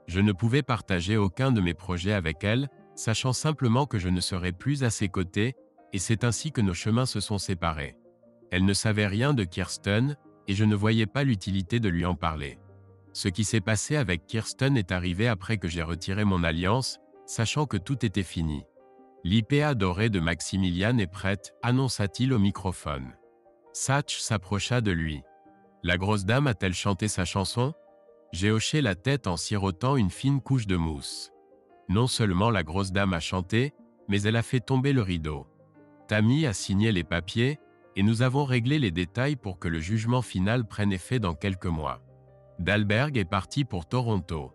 Speaker 1: Je ne pouvais partager aucun de mes projets avec elle, sachant simplement que je ne serais plus à ses côtés, et c'est ainsi que nos chemins se sont séparés. Elle ne savait rien de Kirsten, et je ne voyais pas l'utilité de lui en parler. Ce qui s'est passé avec Kirsten est arrivé après que j'ai retiré mon alliance, sachant que tout était fini. L'IPA dorée de Maximilian est prête, annonça-t-il au microphone. Satch s'approcha de lui. La grosse dame a-t-elle chanté sa chanson ? J'ai hoché la tête en sirotant une fine couche de mousse. Non seulement la grosse dame a chanté, mais elle a fait tomber le rideau. Tammy a signé les papiers, et nous avons réglé les détails pour que le jugement final prenne effet dans quelques mois. Dalberg est parti pour Toronto.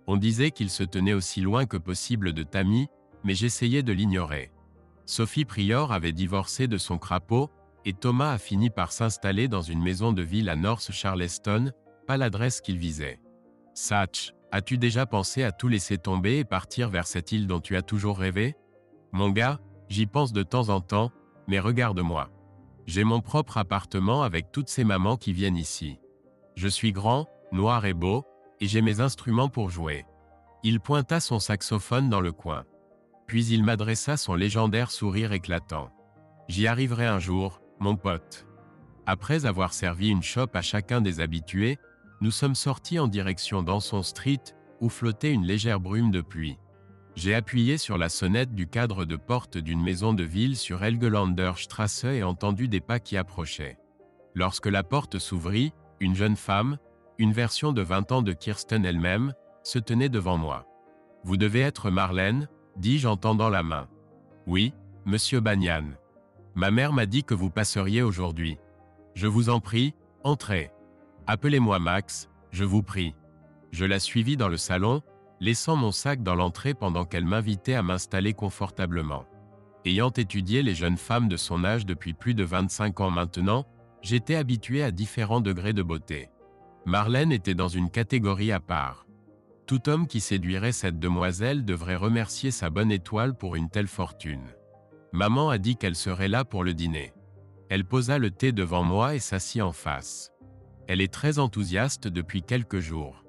Speaker 1: On disait qu'il se tenait aussi loin que possible de Tammy, mais j'essayais de l'ignorer. Sophie Prior avait divorcé de son crapaud, et Thomas a fini par s'installer dans une maison de ville à North Charleston, pas l'adresse qu'il visait. Satch, as-tu déjà pensé à tout laisser tomber et partir vers cette île dont tu as toujours rêvé ? Mon gars, j'y pense de temps en temps, mais regarde-moi. J'ai mon propre appartement avec toutes ces mamans qui viennent ici. Je suis grand, noir et beau, et j'ai mes instruments pour jouer. Il pointa son saxophone dans le coin. Puis il m'adressa son légendaire sourire éclatant. J'y arriverai un jour, mon pote. Après avoir servi une chope à chacun des habitués, nous sommes sortis en direction d'Anson Street, où flottait une légère brume de pluie. J'ai appuyé sur la sonnette du cadre de porte d'une maison de ville sur Helgelander Strasse et entendu des pas qui approchaient. Lorsque la porte s'ouvrit, une jeune femme, une version de 20 ans de Kirsten elle-même, se tenait devant moi. « Vous devez être Marlène ?» dis-je en tendant la main. « Oui, monsieur Banyan. Ma mère m'a dit que vous passeriez aujourd'hui. Je vous en prie, entrez. Appelez-moi Max, je vous prie. » Je la suivis dans le salon, laissant mon sac dans l'entrée pendant qu'elle m'invitait à m'installer confortablement. Ayant étudié les jeunes femmes de son âge depuis plus de 25 ans maintenant, j'étais habitué à différents degrés de beauté. Marlène était dans une catégorie à part. Tout homme qui séduirait cette demoiselle devrait remercier sa bonne étoile pour une telle fortune. Maman a dit qu'elle serait là pour le dîner. Elle posa le thé devant moi et s'assit en face. Elle est très enthousiaste depuis quelques jours.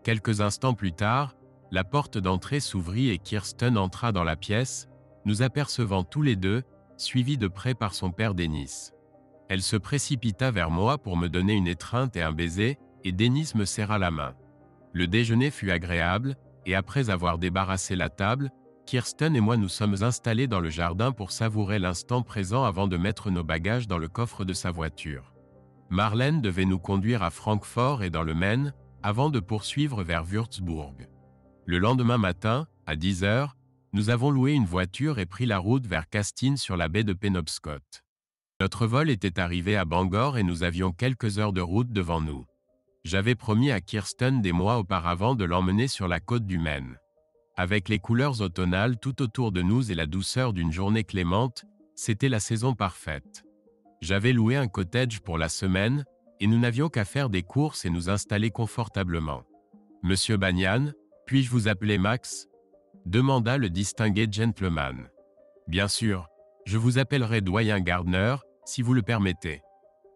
Speaker 1: Quelques instants plus tard, la porte d'entrée s'ouvrit et Kirsten entra dans la pièce, nous apercevant tous les deux, suivis de près par son père Dennis. Elle se précipita vers moi pour me donner une étreinte et un baiser, et Dennis me serra la main. Le déjeuner fut agréable, et après avoir débarrassé la table, Kirsten et moi nous sommes installés dans le jardin pour savourer l'instant présent avant de mettre nos bagages dans le coffre de sa voiture. Marlène devait nous conduire à Francfort et dans le Maine, avant de poursuivre vers Würzburg. Le lendemain matin, à 10 heures, nous avons loué une voiture et pris la route vers Castine sur la baie de Penobscot. Notre vol était arrivé à Bangor et nous avions quelques heures de route devant nous. J'avais promis à Kirsten des mois auparavant de l'emmener sur la côte du Maine. Avec les couleurs automnales tout autour de nous et la douceur d'une journée clémente, c'était la saison parfaite. J'avais loué un cottage pour la semaine, et nous n'avions qu'à faire des courses et nous installer confortablement. « Monsieur Banyan, puis-je vous appeler Max ?» demanda le distingué gentleman. « Bien sûr, je vous appellerai doyen Gardner, si vous le permettez. »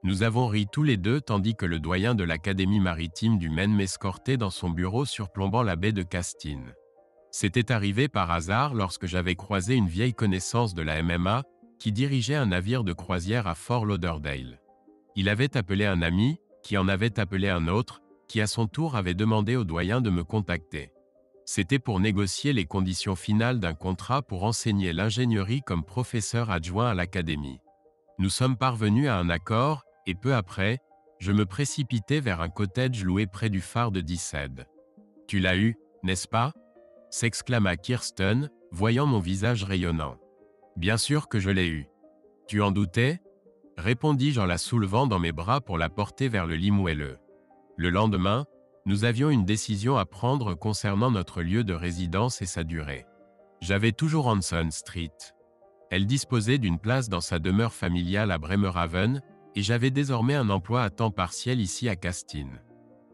Speaker 1: Nous avons ri tous les deux tandis que le doyen de l'Académie maritime du Maine m'escortait dans son bureau surplombant la baie de Castine. C'était arrivé par hasard lorsque j'avais croisé une vieille connaissance de la MMA qui dirigeait un navire de croisière à Fort Lauderdale. Il avait appelé un ami, qui en avait appelé un autre, qui à son tour avait demandé au doyen de me contacter. C'était pour négocier les conditions finales d'un contrat pour enseigner l'ingénierie comme professeur adjoint à l'académie. Nous sommes parvenus à un accord, et peu après, je me précipitais vers un cottage loué près du phare de Dissed. « Tu l'as eu, n'est-ce pas ?» s'exclama Kirsten, voyant mon visage rayonnant. « Bien sûr que je l'ai eu. Tu en doutais ?» répondis-je en la soulevant dans mes bras pour la porter vers le lit moelleux. Le lendemain, nous avions une décision à prendre concernant notre lieu de résidence et sa durée. J'avais toujours Anson Street. Elle disposait d'une place dans sa demeure familiale à Bremerhaven, et j'avais désormais un emploi à temps partiel ici à Castine.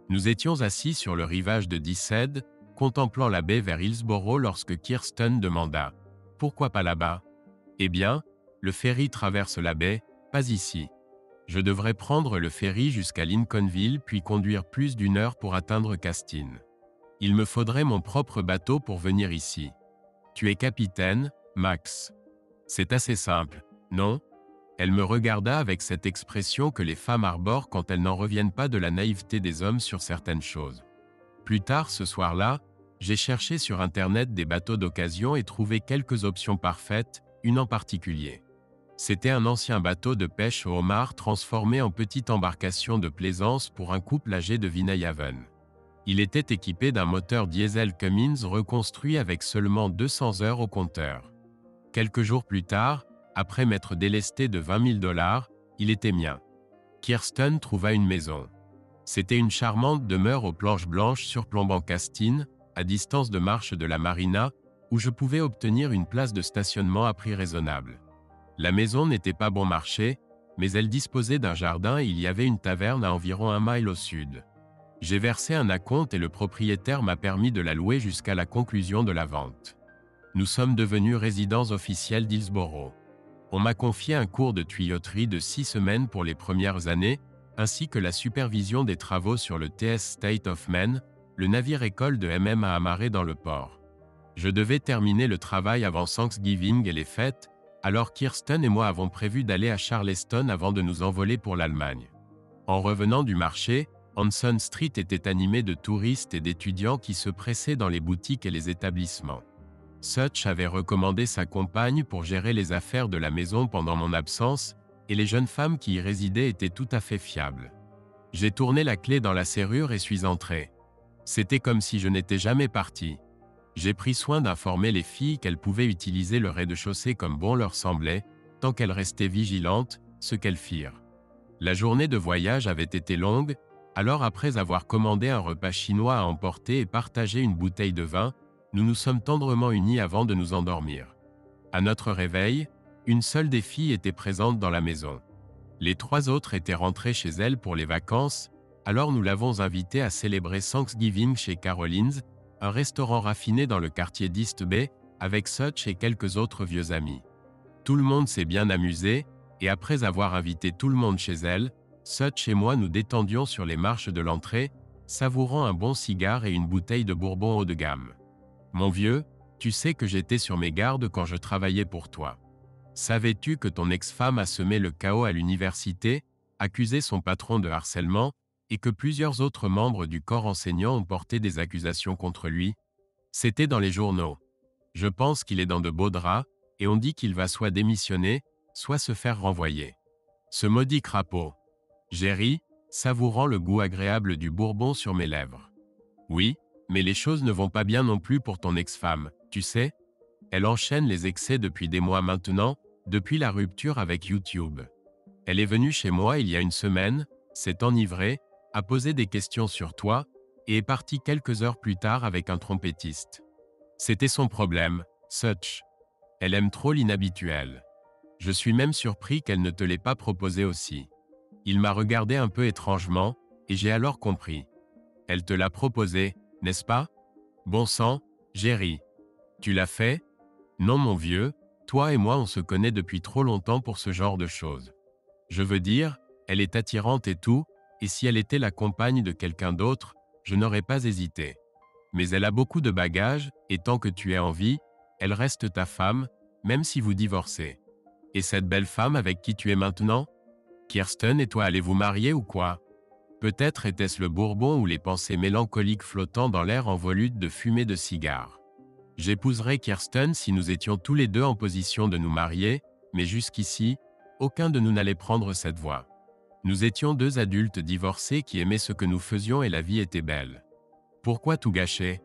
Speaker 1: Nous étions assis sur le rivage de Dissed, contemplant la baie vers Hillsborough lorsque Kirsten demanda « Pourquoi pas là-bas » ? Eh bien, le ferry traverse la baie, pas ici. Je devrais prendre le ferry jusqu'à Lincolnville puis conduire plus d'1 heure pour atteindre Castine. Il me faudrait mon propre bateau pour venir ici. Tu es capitaine, Max. C'est assez simple, non ? Elle me regarda avec cette expression que les femmes arborent quand elles n'en reviennent pas de la naïveté des hommes sur certaines choses. Plus tard ce soir-là, j'ai cherché sur Internet des bateaux d'occasion et trouvé quelques options parfaites, une en particulier. C'était un ancien bateau de pêche au homard transformé en petite embarcation de plaisance pour un couple âgé de Vineyhaven. Il était équipé d'un moteur diesel Cummins reconstruit avec seulement 200 heures au compteur. Quelques jours plus tard, après m'être délesté de 20 000 $, il était mien. Kirsten trouva une maison. C'était une charmante demeure aux planches blanches surplombant Castine, à distance de marche de la marina, où je pouvais obtenir une place de stationnement à prix raisonnable. La maison n'était pas bon marché, mais elle disposait d'un jardin et il y avait une taverne à environ 1 mile au sud. J'ai versé un acompte et le propriétaire m'a permis de la louer jusqu'à la conclusion de la vente. Nous sommes devenus résidents officiels d'Hillsborough. On m'a confié un cours de tuyauterie de 6 semaines pour les premières années, ainsi que la supervision des travaux sur le TS State of Maine, le navire-école de à amarrer dans le port. Je devais terminer le travail avant Thanksgiving et les fêtes, alors Kirsten et moi avons prévu d'aller à Charleston avant de nous envoler pour l'Allemagne. En revenant du marché, Hanson Street était animée de touristes et d'étudiants qui se pressaient dans les boutiques et les établissements. Sutch avait recommandé sa compagne pour gérer les affaires de la maison pendant mon absence, et les jeunes femmes qui y résidaient étaient tout à fait fiables. J'ai tourné la clé dans la serrure et suis entré. C'était comme si je n'étais jamais parti. J'ai pris soin d'informer les filles qu'elles pouvaient utiliser le rez-de-chaussée comme bon leur semblait, tant qu'elles restaient vigilantes, ce qu'elles firent. La journée de voyage avait été longue, alors après avoir commandé un repas chinois à emporter et partagé une bouteille de vin, nous nous sommes tendrement unis avant de nous endormir. À notre réveil, une seule des filles était présente dans la maison. Les 3 autres étaient rentrées chez elles pour les vacances, alors nous l'avons invitée à célébrer Thanksgiving chez Caroline's, un restaurant raffiné dans le quartier d'East Bay, avec Sutch et quelques autres vieux amis. Tout le monde s'est bien amusé, et après avoir invité tout le monde chez elle, Sutch et moi nous détendions sur les marches de l'entrée, savourant un bon cigare et une bouteille de bourbon haut de gamme. Mon vieux, tu sais que j'étais sur mes gardes quand je travaillais pour toi. Savais-tu que ton ex-femme a semé le chaos à l'université, accusé son patron de harcèlement, et que plusieurs autres membres du corps enseignant ont porté des accusations contre lui? C'était dans les journaux. Je pense qu'il est dans de beaux draps, et on dit qu'il va soit démissionner, soit se faire renvoyer. Ce maudit crapaud. J'ai ri, savourant le goût agréable du bourbon sur mes lèvres. Oui, mais les choses ne vont pas bien non plus pour ton ex-femme, tu sais. Elle enchaîne les excès depuis des mois maintenant, depuis la rupture avec YouTube. Elle est venue chez moi il y a une semaine, s'est enivrée, a posé des questions sur toi, et est partie quelques heures plus tard avec un trompettiste. C'était son problème, Sutch. Elle aime trop l'inhabituel. Je suis même surpris qu'elle ne te l'ait pas proposé aussi. Il m'a regardé un peu étrangement, et j'ai alors compris. Elle te l'a proposé, n'est-ce pas? Bon sang, j'ai ri. Tu l'as fait? Non mon vieux, toi et moi on se connaît depuis trop longtemps pour ce genre de choses. Je veux dire, elle est attirante et tout, et si elle était la compagne de quelqu'un d'autre, je n'aurais pas hésité. Mais elle a beaucoup de bagages, et tant que tu es en vie, elle reste ta femme, même si vous divorcez. Et cette belle femme avec qui tu es maintenant? Kirsten et toi allez vous marier ou quoi? Peut-être était-ce le bourbon ou les pensées mélancoliques flottant dans l'air en volute de fumée de cigare. J'épouserais Kirsten si nous étions tous les deux en position de nous marier, mais jusqu'ici, aucun de nous n'allait prendre cette voie. Nous étions 2 adultes divorcés qui aimaient ce que nous faisions et la vie était belle. Pourquoi tout gâcher?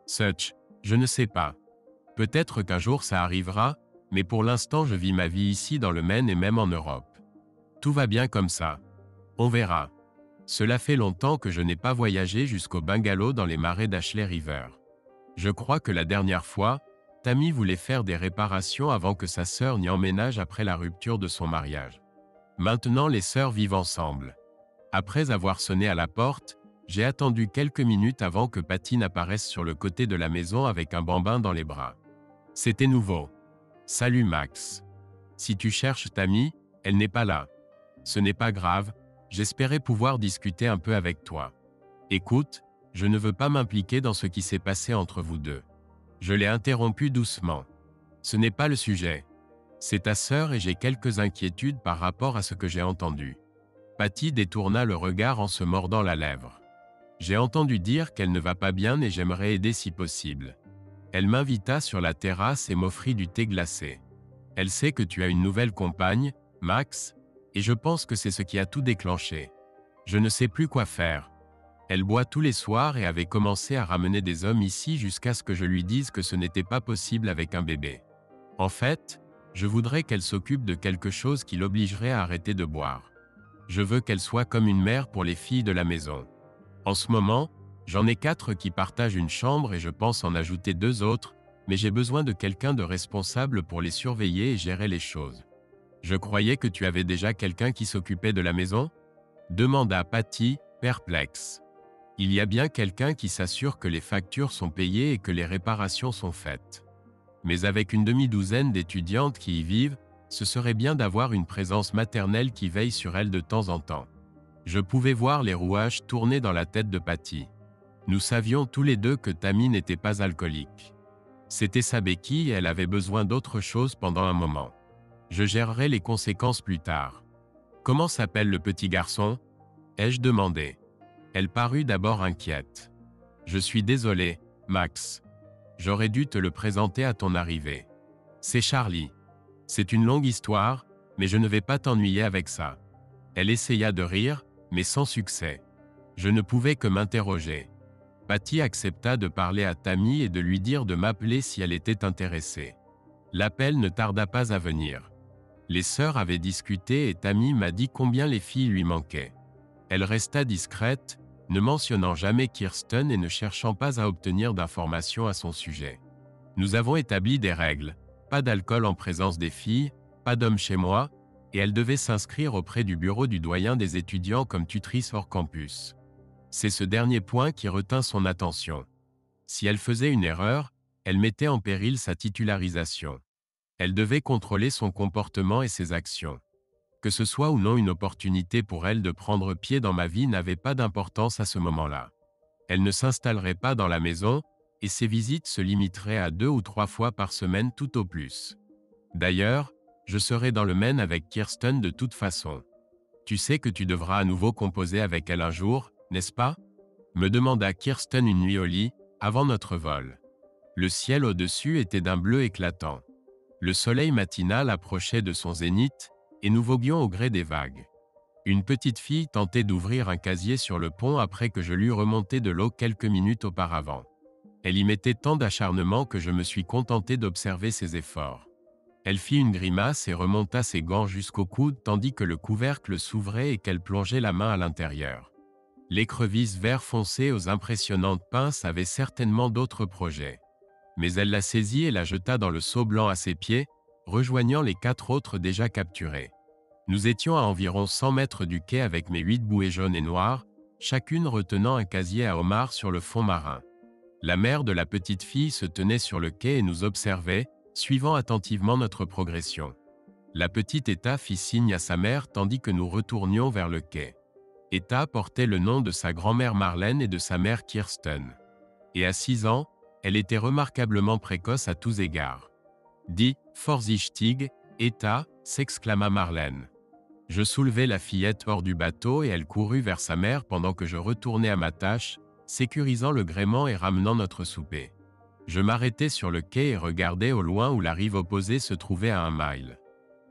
Speaker 1: Sutch, je ne sais pas. Peut-être qu'un jour ça arrivera, mais pour l'instant je vis ma vie ici dans le Maine et même en Europe. Tout va bien comme ça. On verra. Cela fait longtemps que je n'ai pas voyagé jusqu'au bungalow dans les marais d'Ashley River. Je crois que la dernière fois, Tammy voulait faire des réparations avant que sa sœur n'y emménage après la rupture de son mariage. Maintenant les sœurs vivent ensemble. Après avoir sonné à la porte, j'ai attendu quelques minutes avant que Patty n'apparaisse sur le côté de la maison avec un bambin dans les bras. C'était nouveau. Salut Max. Si tu cherches Tammy, elle n'est pas là. Ce n'est pas grave, j'espérais pouvoir discuter un peu avec toi. Écoute, je ne veux pas m'impliquer dans ce qui s'est passé entre vous deux. Je l'ai interrompu doucement. Ce n'est pas le sujet. C'est ta sœur et j'ai quelques inquiétudes par rapport à ce que j'ai entendu. Patty détourna le regard en se mordant la lèvre. J'ai entendu dire qu'elle ne va pas bien et j'aimerais aider si possible. Elle m'invita sur la terrasse et m'offrit du thé glacé. Elle sait que tu as une nouvelle compagne, Max, et je pense que c'est ce qui a tout déclenché. Je ne sais plus quoi faire. Elle boit tous les soirs et avait commencé à ramener des hommes ici jusqu'à ce que je lui dise que ce n'était pas possible avec un bébé. En fait, je voudrais qu'elle s'occupe de quelque chose qui l'obligerait à arrêter de boire. Je veux qu'elle soit comme une mère pour les filles de la maison. En ce moment, j'en ai 4 qui partagent une chambre et je pense en ajouter 2 autres, mais j'ai besoin de quelqu'un de responsable pour les surveiller et gérer les choses. Je croyais que tu avais déjà quelqu'un qui s'occupait de la maison? Demanda Patty, perplexe. Il y a bien quelqu'un qui s'assure que les factures sont payées et que les réparations sont faites. Mais avec une demi-douzaine d'étudiantes qui y vivent, Ce serait bien d'avoir une présence maternelle qui veille sur elle de temps en temps. Je pouvais voir les rouages tourner dans la tête de Patty. Nous savions tous les deux que Tammy n'était pas alcoolique. C'était sa béquille et elle avait besoin d'autre chose pendant un moment. Je gérerai les conséquences plus tard. Comment s'appelle le petit garçon ? Ai-je demandé. Elle parut d'abord inquiète. Je suis désolé, Max. J'aurais dû te le présenter à ton arrivée. C'est Charlie. C'est une longue histoire, mais je ne vais pas t'ennuyer avec ça. Elle essaya de rire, mais sans succès. Je ne pouvais que m'interroger. Patty accepta de parler à Tammy et de lui dire de m'appeler si elle était intéressée. L'appel ne tarda pas à venir. Les sœurs avaient discuté et Tammy m'a dit combien les filles lui manquaient. Elle resta discrète, ne mentionnant jamais Kirsten et ne cherchant pas à obtenir d'informations à son sujet. Nous avons établi des règles. Pas d'alcool en présence des filles, pas d'hommes chez moi, et elle devait s'inscrire auprès du bureau du doyen des étudiants comme tutrice hors campus. C'est ce dernier point qui retint son attention. Si elle faisait une erreur, elle mettait en péril sa titularisation. Elle devait contrôler son comportement et ses actions. Que ce soit ou non une opportunité pour elle de prendre pied dans ma vie n'avait pas d'importance à ce moment-là. Elle ne s'installerait pas dans la maison, et ses visites se limiteraient à 2 ou 3 fois par semaine tout au plus. D'ailleurs, je serai dans le Maine avec Kirsten de toute façon. Tu sais que tu devras à nouveau composer avec elle un jour, n'est-ce pas ? Me demanda Kirsten une nuit au lit, avant notre vol. Le ciel au-dessus était d'un bleu éclatant. Le soleil matinal approchait de son zénith, et nous voguions au gré des vagues. Une petite fille tentait d'ouvrir un casier sur le pont après que je l'eus remonté de l'eau quelques minutes auparavant. Elle y mettait tant d'acharnement que je me suis contenté d'observer ses efforts. Elle fit une grimace et remonta ses gants jusqu'au coude tandis que le couvercle s'ouvrait et qu'elle plongeait la main à l'intérieur. L'écrevisse vert foncé aux impressionnantes pinces avait certainement d'autres projets. Mais elle la saisit et la jeta dans le seau blanc à ses pieds, rejoignant les 4 autres déjà capturés. Nous étions à environ 100 mètres du quai avec mes 8 bouées jaunes et noires, chacune retenant un casier à homard sur le fond marin. La mère de la petite fille se tenait sur le quai et nous observait, suivant attentivement notre progression. La petite Etta fit signe à sa mère tandis que nous retournions vers le quai. Etta portait le nom de sa grand-mère Marlène et de sa mère Kirsten. Et à 6 ans, elle était remarquablement précoce à tous égards. « Dis, vorsichtig, Etta » s'exclama Marlène. Je soulevai la fillette hors du bateau et elle courut vers sa mère pendant que je retournais à ma tâche, sécurisant le gréement et ramenant notre souper. Je m'arrêtai sur le quai et regardai au loin où la rive opposée se trouvait à 1 mile.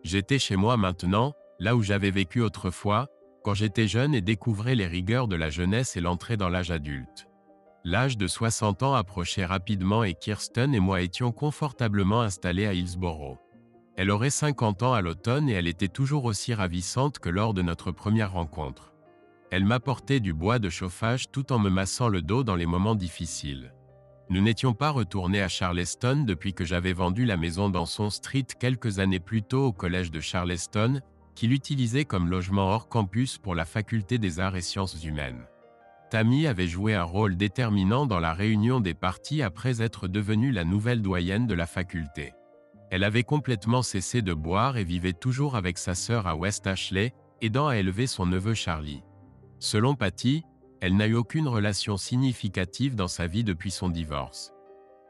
Speaker 1: J'étais chez moi maintenant, là où j'avais vécu autrefois, quand j'étais jeune et découvrais les rigueurs de la jeunesse et l'entrée dans l'âge adulte. L'âge de 60 ans approchait rapidement et Kirsten et moi étions confortablement installés à Hillsborough. Elle aurait 50 ans à l'automne et elle était toujours aussi ravissante que lors de notre première rencontre. Elle m'apportait du bois de chauffage tout en me massant le dos dans les moments difficiles. Nous n'étions pas retournés à Charleston depuis que j'avais vendu la maison Danson Street quelques années plus tôt au collège de Charleston, qui l'utilisait comme logement hors campus pour la faculté des arts et sciences humaines. Tammy avait joué un rôle déterminant dans la réunion des partis après être devenue la nouvelle doyenne de la faculté. Elle avait complètement cessé de boire et vivait toujours avec sa sœur à West Ashley, aidant à élever son neveu Charlie. Selon Patty, elle n'a eu aucune relation significative dans sa vie depuis son divorce.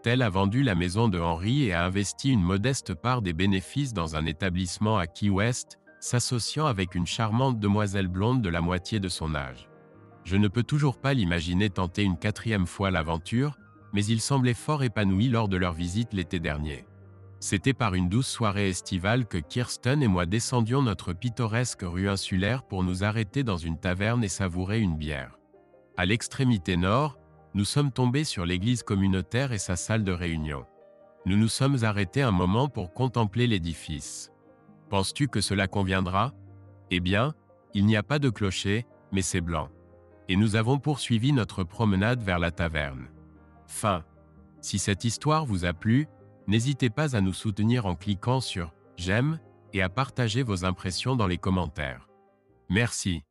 Speaker 1: Elle a vendu la maison de Henry et a investi une modeste part des bénéfices dans un établissement à Key West, s'associant avec une charmante demoiselle blonde de la moitié de son âge. Je ne peux toujours pas l'imaginer tenter une 4e fois l'aventure, mais il semblait fort épanoui lors de leur visite l'été dernier. C'était par une douce soirée estivale que Kirsten et moi descendions notre pittoresque rue insulaire pour nous arrêter dans une taverne et savourer une bière. À l'extrémité nord, nous sommes tombés sur l'église communautaire et sa salle de réunion. Nous nous sommes arrêtés un moment pour contempler l'édifice. Penses-tu que cela conviendra ? Eh bien, il n'y a pas de clocher, mais c'est blanc. Et nous avons poursuivi notre promenade vers la taverne. Fin. Si cette histoire vous a plu, n'hésitez pas à nous soutenir en cliquant sur « J'aime » et à partager vos impressions dans les commentaires. Merci.